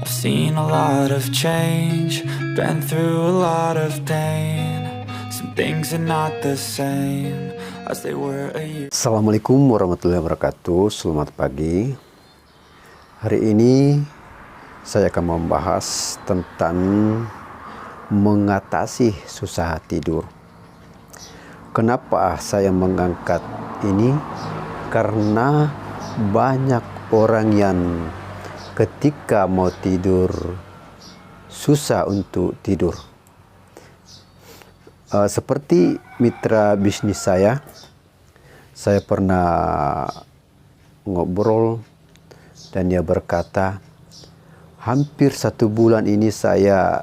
I've seen a lot of change, been through a lot of pain. Some things are not the same as they were a year. Assalamualaikum warahmatullahi wabarakatuh. Selamat pagi. Hari ini saya akan membahas tentang mengatasi susah tidur. Kenapa saya mengangkat ini? Karena banyak orang yang ketika mau tidur susah untuk tidur. Seperti mitra bisnis saya pernah ngobrol dan dia berkata, hampir 1 bulan ini saya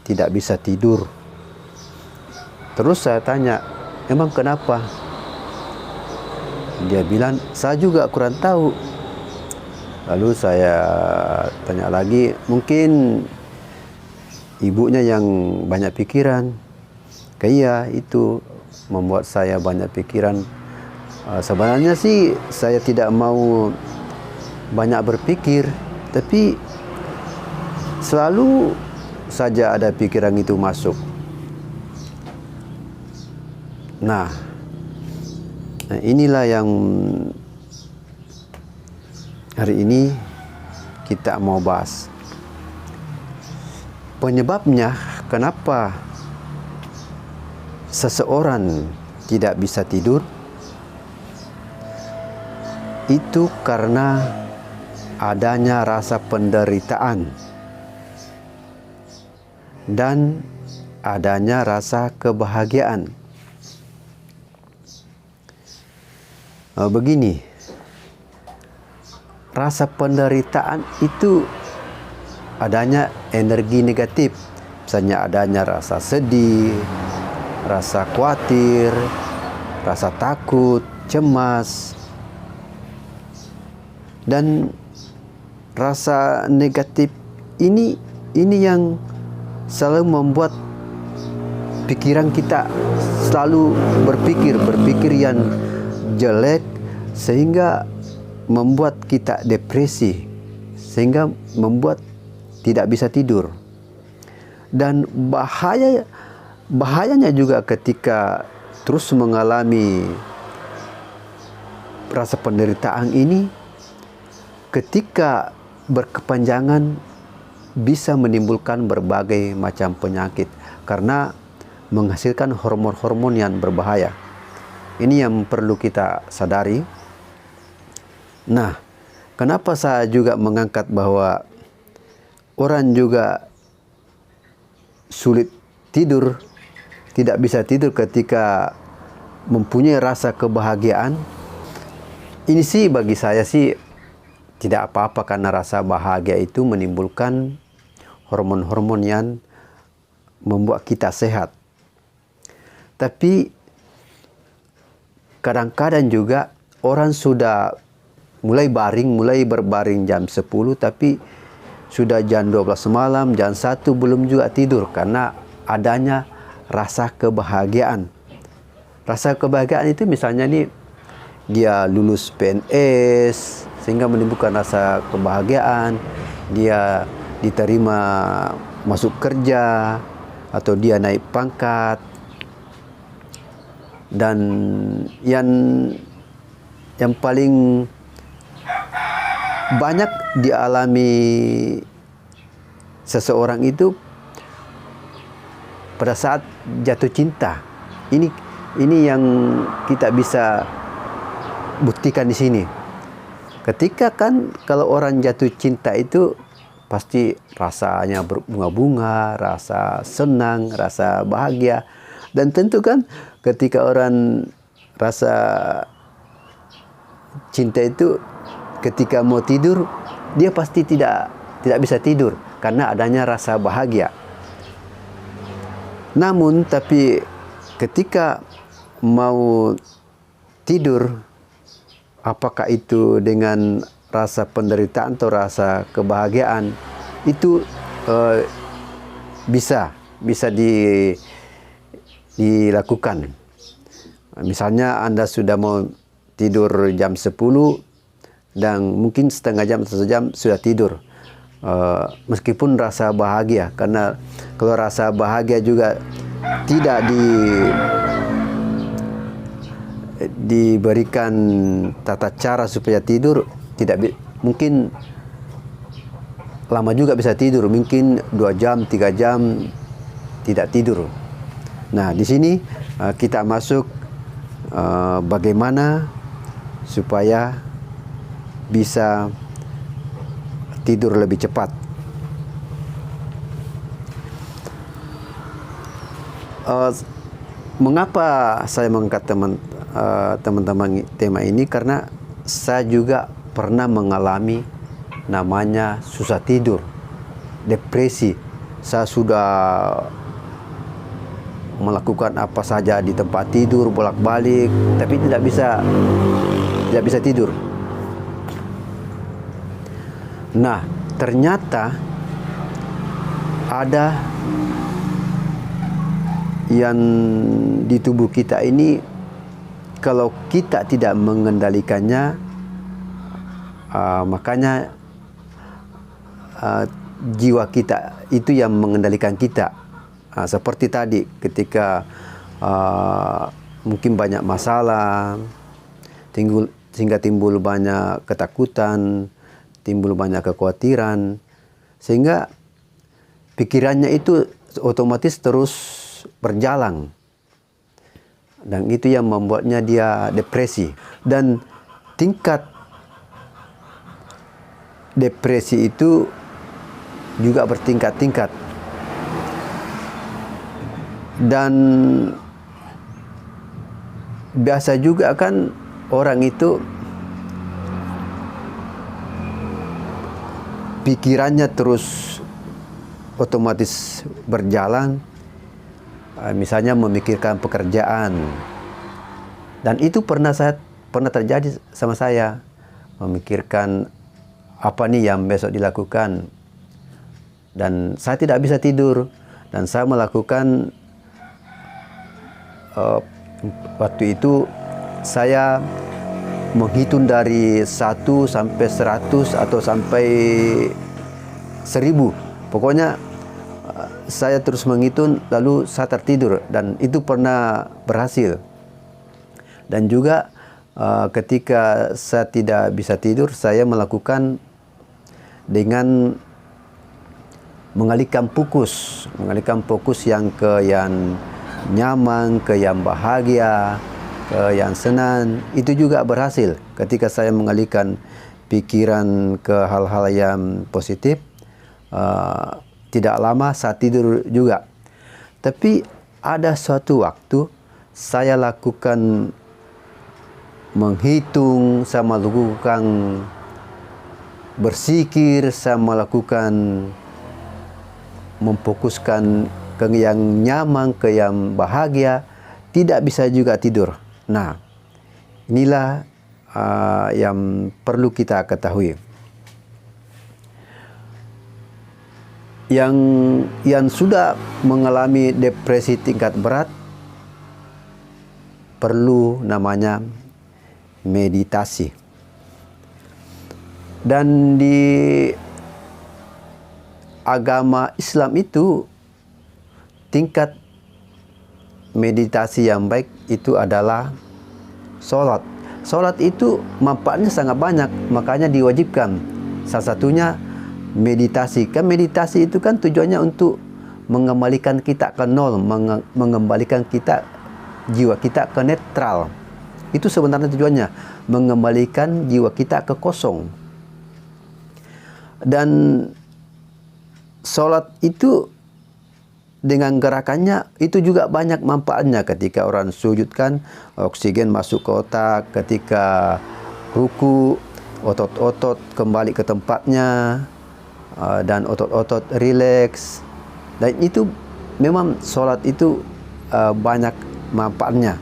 tidak bisa tidur. Terus saya tanya, emang kenapa? Dia bilang, saya juga kurang tahu. Lalu saya tanya lagi, mungkin ibunya yang banyak pikiran. Iya, itu membuat saya banyak pikiran. Sebenarnya sih saya tidak mau banyak berpikir, tapi selalu saja ada pikiran itu masuk. Nah, inilah yang hari ini kita mau bahas. Penyebabnya kenapa seseorang tidak bisa tidur, itu karena adanya rasa penderitaan dan adanya rasa kebahagiaan. Begini, rasa penderitaan itu adanya energi negatif. Misalnya adanya rasa sedih, rasa khawatir, rasa takut, cemas. Dan rasa negatif ini yang selalu membuat pikiran kita selalu berpikir yang jelek, sehingga membuat kita depresi, sehingga membuat tidak bisa tidur. Dan bahayanya juga ketika terus mengalami rasa penderitaan ini, ketika berkepanjangan bisa menimbulkan berbagai macam penyakit karena menghasilkan hormon-hormon yang berbahaya. Ini yang perlu kita sadari. Nah, kenapa saya juga mengangkat bahwa orang juga sulit tidur, tidak bisa tidur ketika mempunyai rasa kebahagiaan? Ini sih bagi saya sih tidak apa-apa, karena rasa bahagia itu menimbulkan hormon-hormon yang membuat kita sehat. Tapi kadang-kadang juga orang sudah mulai berbaring jam 10, tapi sudah jam 12 malam, jam 1 belum juga tidur karena adanya rasa kebahagiaan. Rasa kebahagiaan itu misalnya nih, dia lulus PNS sehingga menimbulkan rasa kebahagiaan, dia diterima masuk kerja, atau dia naik pangkat. Dan yang paling banyak dialami seseorang itu pada saat jatuh cinta. Ini yang kita bisa buktikan di sini. Ketika kan kalau orang jatuh cinta itu pasti rasanya berbunga-bunga, rasa senang, rasa bahagia. Dan tentu kan ketika orang rasa cinta itu, ketika mau tidur dia pasti tidak bisa tidur karena adanya rasa bahagia. Namun tapi ketika mau tidur, apakah itu dengan rasa penderitaan atau rasa kebahagiaan, itu bisa dilakukan. Misalnya Anda sudah mau tidur jam 10 dan mungkin setengah jam atau sejam sudah tidur. meskipun rasa bahagia, karena kalau rasa bahagia juga tidak diberikan tata cara supaya tidur, mungkin lama juga bisa tidur, mungkin 2 jam 3 jam tidak tidur. Nah, di sini kita masuk bagaimana supaya bisa tidur lebih cepat. Mengapa saya mengangkat teman-teman tema ini? Karena saya juga pernah mengalami namanya susah tidur, depresi. Saya sudah melakukan apa saja di tempat tidur, bolak-balik, tapi tidak bisa tidur. Nah, ternyata ada yang di tubuh kita ini, kalau kita tidak mengendalikannya, makanya jiwa kita itu yang mengendalikan kita. Seperti tadi ketika mungkin banyak masalah, sehingga timbul banyak ketakutan, timbul banyak kekhawatiran, sehingga pikirannya itu otomatis terus berjalan, dan itu yang membuatnya dia depresi. Dan tingkat depresi itu juga bertingkat-tingkat, dan biasa juga kan orang itu pikirannya terus otomatis berjalan, misalnya memikirkan pekerjaan, dan itu pernah terjadi sama saya, memikirkan apa nih yang besok dilakukan, dan saya tidak bisa tidur, dan saya melakukan waktu itu saya menghitung dari 1 sampai 100 atau sampai 1000. Pokoknya saya terus menghitung, lalu saya tertidur, dan itu pernah berhasil. Dan juga ketika saya tidak bisa tidur, saya melakukan dengan mengalihkan fokus yang nyaman, ke yang bahagia, ke yang senang. Itu juga berhasil. Ketika saya mengalihkan pikiran ke hal-hal yang positif, tidak lama saya tidur juga. Tapi ada suatu waktu saya lakukan menghitung, saya melakukan bersikir, saya melakukan memfokuskan ke yang nyaman, ke yang bahagia, tidak bisa juga tidur. Nah, inilah yang perlu kita ketahui. Yang sudah mengalami depresi tingkat berat perlu namanya meditasi. Dan di agama Islam itu tingkat meditasi yang baik itu adalah sholat. Sholat itu manfaatnya sangat banyak, makanya diwajibkan. Salah satunya meditasi. Kan meditasi itu kan tujuannya untuk mengembalikan kita ke nol, mengembalikan jiwa kita ke netral. Itu sebenarnya tujuannya, mengembalikan jiwa kita ke kosong. Dan sholat itu dengan gerakannya itu juga banyak manfaatnya. Ketika orang sujud kan oksigen masuk ke otak, ketika ruku otot-otot kembali ke tempatnya, dan otot-otot rileks. Dan itu memang sholat itu banyak manfaatnya.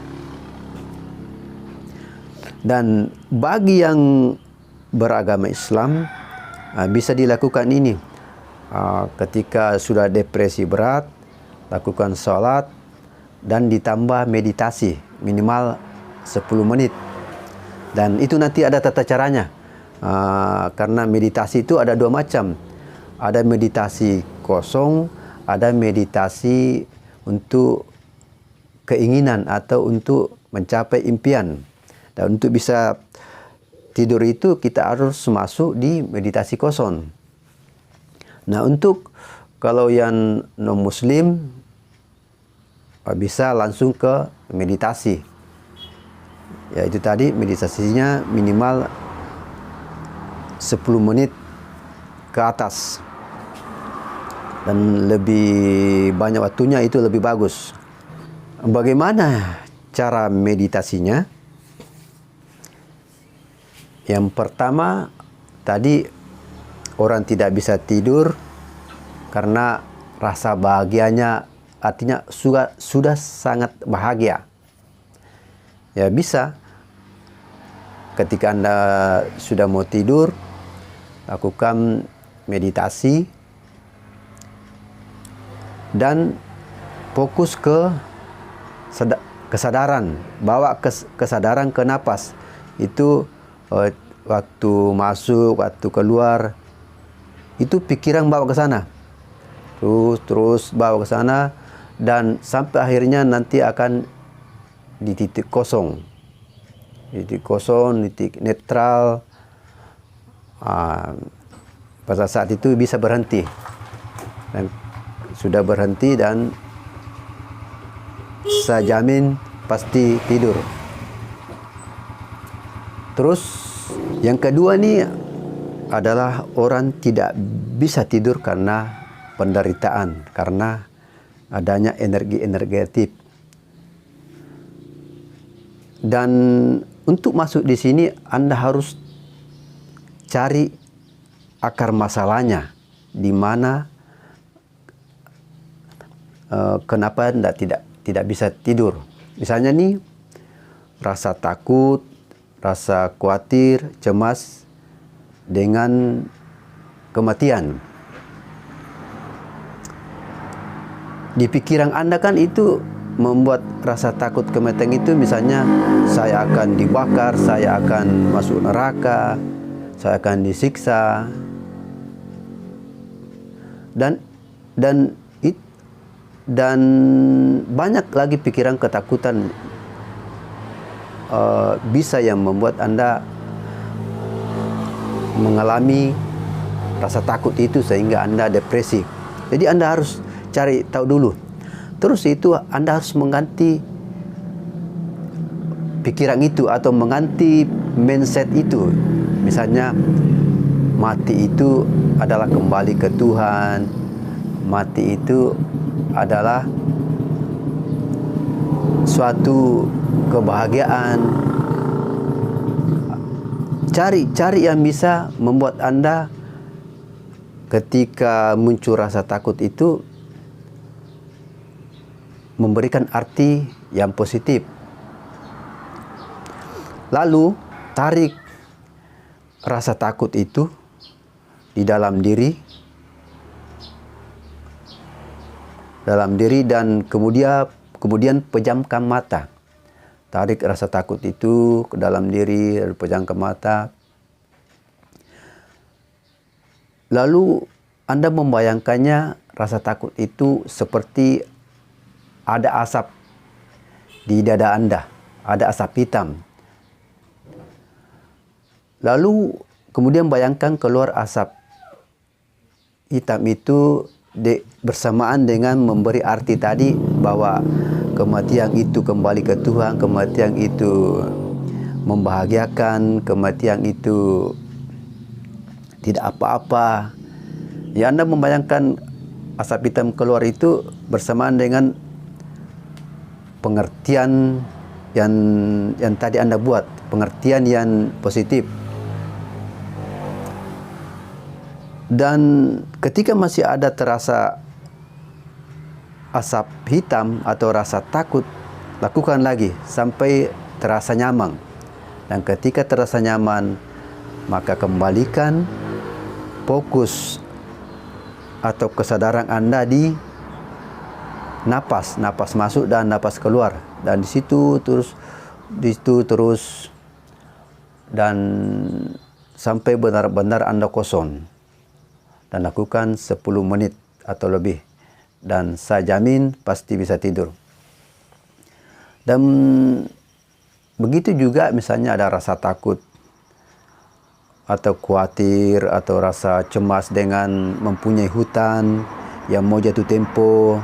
Dan bagi yang beragama Islam bisa dilakukan ini. Ketika sudah depresi berat, lakukan sholat dan ditambah meditasi minimal 10 menit. Dan itu nanti ada tata caranya, karena meditasi itu ada 2 macam. Ada meditasi kosong, ada meditasi untuk keinginan atau untuk mencapai impian. Dan untuk bisa tidur itu kita harus masuk di meditasi kosong. Nah, untuk kalau yang non-muslim bisa langsung ke meditasi. Ya, itu tadi meditasinya minimal 10 menit ke atas. Dan lebih banyak waktunya itu lebih bagus. Bagaimana cara meditasinya? Yang pertama, tadi orang tidak bisa tidur karena rasa bahagianya, artinya sudah sangat bahagia. Ya, bisa ketika Anda sudah mau tidur, lakukan meditasi dan fokus ke kesadaran, bawa kesadaran ke napas. Itu waktu masuk, waktu keluar, itu pikiran bawa ke sana. Terus bawa ke sana dan sampai akhirnya nanti akan di titik kosong. Titik kosong, titik netral. Pada saat itu bisa berhenti. Dan sudah berhenti dan saya jamin pasti tidur. Terus yang kedua nih adalah orang tidak bisa tidur karena penderitaan, karena adanya energi negatif. Dan untuk masuk di sini Anda harus cari akar masalahnya, di mana kenapa Anda tidak bisa tidur. Misalnya nih, rasa takut, rasa khawatir, cemas dengan kematian. Di pikiran Anda kan itu membuat rasa takut kematian itu, misalnya saya akan dibakar, saya akan masuk neraka, saya akan disiksa. Dan banyak lagi pikiran ketakutan bisa yang membuat Anda mengalami rasa takut itu sehingga Anda depresi. Jadi Anda harus cari tahu dulu. Terus itu Anda harus mengganti pikiran itu atau mengganti mindset itu. Misalnya mati itu adalah kembali ke Tuhan. Mati itu adalah suatu kebahagiaan. Cari yang bisa membuat Anda ketika muncul rasa takut itu memberikan arti yang positif. Lalu tarik rasa takut itu di dalam diri dan kemudian pejamkan mata. Tarik rasa takut itu ke dalam diri, lalu pejamkan mata. Lalu Anda membayangkannya rasa takut itu seperti ada asap di dada Anda, ada asap hitam. Lalu kemudian bayangkan keluar asap hitam itu bersamaan dengan memberi arti tadi bahwa kematian itu kembali ke Tuhan, kematian itu membahagiakan, kematian itu tidak apa-apa. Ya, Anda membayangkan asap hitam keluar itu bersamaan dengan pengertian yang tadi Anda buat, pengertian yang positif. Dan ketika masih ada terasa asap hitam atau rasa takut, lakukan lagi sampai terasa nyaman. Dan ketika terasa nyaman, maka kembalikan fokus atau kesadaran Anda di napas masuk dan napas keluar. Dan di situ terus dan sampai benar-benar Anda kosong. dan lakukan 10 menit atau lebih. Dan saya jamin pasti bisa tidur. Dan begitu juga misalnya ada rasa takut atau khawatir atau rasa cemas dengan mempunyai hutang yang mau jatuh tempo,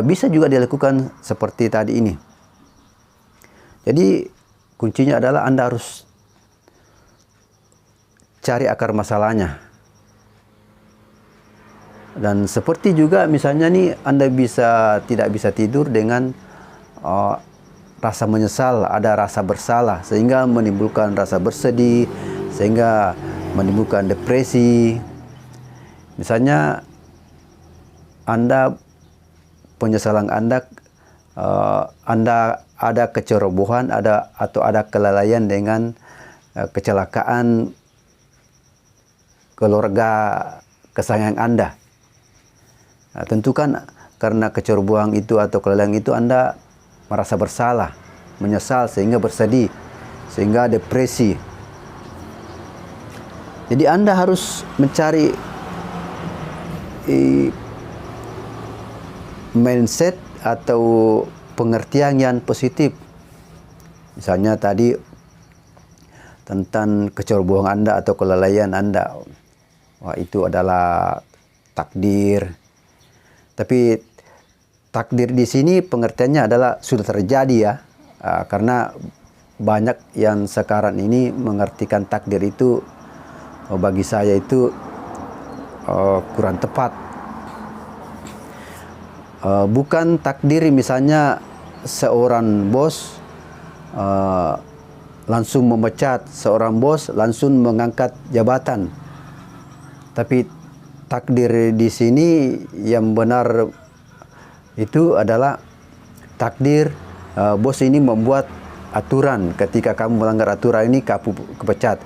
bisa juga dilakukan seperti tadi ini. Jadi kuncinya adalah Anda harus cari akar masalahnya. Dan seperti juga misalnya nih, Anda tidak bisa tidur dengan rasa menyesal, ada rasa bersalah, sehingga menimbulkan rasa bersedih, sehingga menimbulkan depresi. Misalnya penyesalan Anda ada kecerobohan, atau ada kelalaian dengan kecelakaan keluarga kesayangan Anda. Nah, tentu kan karena kecerobohan itu atau kelalaian itu Anda merasa bersalah, menyesal, sehingga bersedih, sehingga depresi. Jadi Anda harus mencari mindset atau pengertian yang positif. Misalnya tadi tentang kecerobohan Anda atau kelalaian Anda, wah itu adalah takdir. Tapi takdir di sini pengertiannya adalah sudah terjadi ya, karena banyak yang sekarang ini mengartikan takdir itu, bagi saya itu kurang tepat. Bukan takdir misalnya seorang bos langsung memecat, seorang bos langsung mengangkat jabatan. Tapi takdir di sini yang benar itu adalah takdir bos ini membuat aturan. Ketika kamu melanggar aturan ini, kamu kepecat.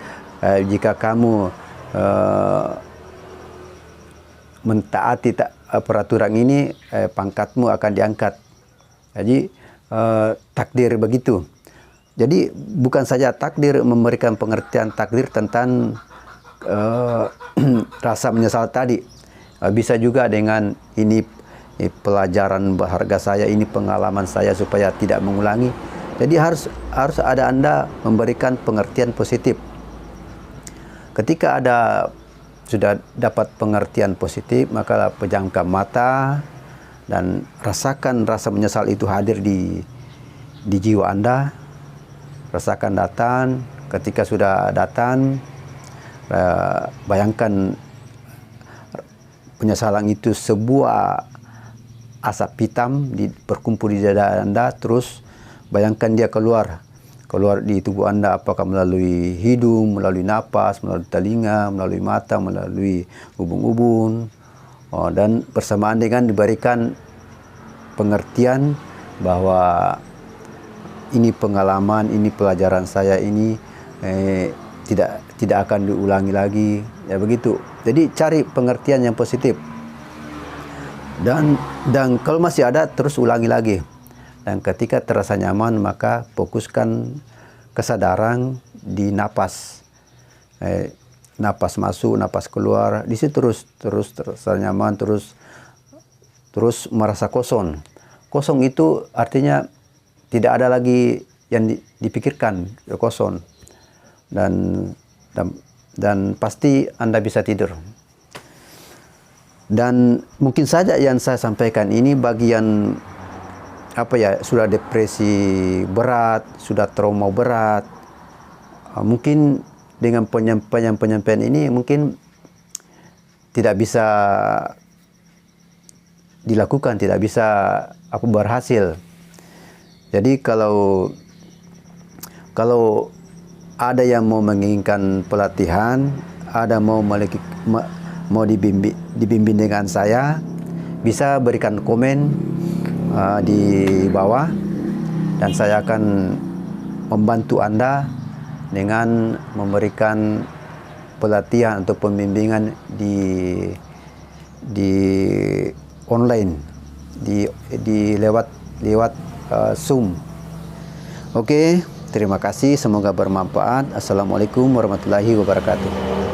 Jika kamu mentaati peraturan ini, pangkatmu akan diangkat. Jadi takdir begitu. Jadi bukan saja takdir memberikan pengertian takdir tentang rasa menyesal tadi, bisa juga dengan ini pelajaran berharga saya, ini pengalaman saya supaya tidak mengulangi. Jadi harus ada Anda memberikan pengertian positif. Ketika sudah dapat pengertian positif, maka pejamkan mata dan rasakan rasa menyesal itu hadir di jiwa Anda. Rasakan datang. Ketika sudah datang, bayangkan penyesalan itu sebuah asap hitam berkumpul di dada Anda. Terus bayangkan dia keluar di tubuh Anda, apakah melalui hidung, melalui napas, melalui telinga, melalui mata, melalui ubun-ubun, dan bersamaan dengan diberikan pengertian bahwa ini pengalaman, ini pelajaran saya, ini tidak akan diulangi lagi, ya begitu. Jadi cari pengertian yang positif, dan kalau masih ada terus ulangi lagi. Dan ketika terasa nyaman, maka fokuskan kesadaran di napas. Napas masuk, napas keluar. Di situ terus terasa nyaman, terus merasa kosong. Kosong itu artinya tidak ada lagi yang dipikirkan, kosong. Dan pasti Anda bisa tidur. Dan mungkin saja yang saya sampaikan ini bagi yang sudah depresi berat, sudah trauma berat, mungkin dengan penyampaian ini mungkin tidak bisa dilakukan, tidak bisa berhasil. Jadi kalau ada yang mau menginginkan pelatihan, ada mau dibimbing dengan saya, bisa berikan komen di bawah, dan saya akan membantu Anda dengan memberikan pelatihan atau pembimbingan di online, lewat Zoom. Oke, terima kasih, semoga bermanfaat. Assalamualaikum warahmatullahi wabarakatuh.